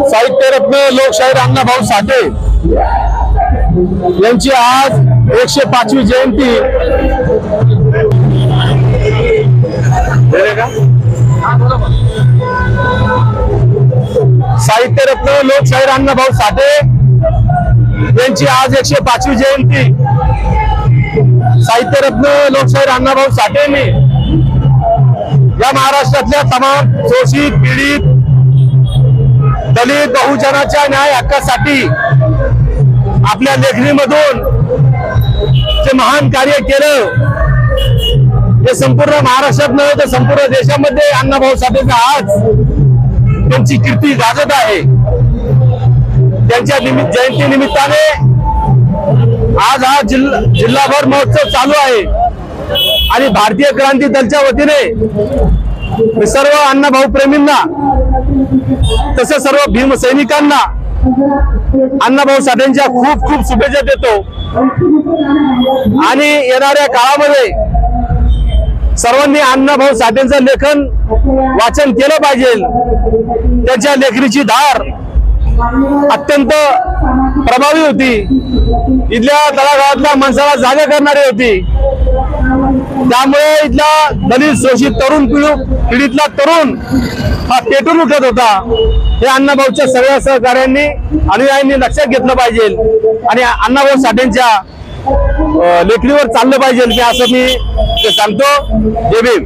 साहित्यरत्न लोकशाहीर अण्णाभाऊ साठे यांची आज 105वी जयंती साहित्यरत्न लोकशाहीर अण्णाभाऊ साठे यांची आज 105वी जयंती साहित्यरत्न लोकशाहीर अण्णाभाऊ साठेंनी या महाराष्ट्रातल्या तमाम शोषित पीडित दलित बहुजनाच्या न्याय हक्कासाठी आपल्या लेखणीमधून जे महान कार्य केलं हे संपूर्ण महाराष्ट्रात नव्हे तर संपूर्ण देशामध्ये अण्णाभाऊ साठेचा आज त्यांची कीर्ती गाजत आहे। त्यांच्या जयंती निमित्ताने आज हा जिल्हाभर महोत्सव चालू आहे आणि भारतीय क्रांती दलच्या वतीने सर्व अण्णाभाऊ प्रेमींना तसे सर्व भीमसैनिकांना अण्णाभाऊ साठेंच्या खूप खूप शुभेच्छा देतो आणि येणाऱ्या काळामध्ये सर्वांनी अण्णाभाऊ साठेंचं लेखन वाचन केलं पाहिजे। त्यांच्या लेखणीची धार अत्यंत प्रभावी होती, इथल्या तळागाळातल्या माणसाला जागा करणारी होती। त्यामुळे इथला दलित शोषित तरुण पिढीतला तरुण हा पेटून उठत होता। हे अण्णाभाऊच्या सगळ्या सहकार्यांनी अनुयायांनी लक्षात घेतलं पाहिजे आणि अण्णाभाऊ साठेंच्या लेखणीवर चाललं पाहिजे की असं मी सांगतो। जय भीम।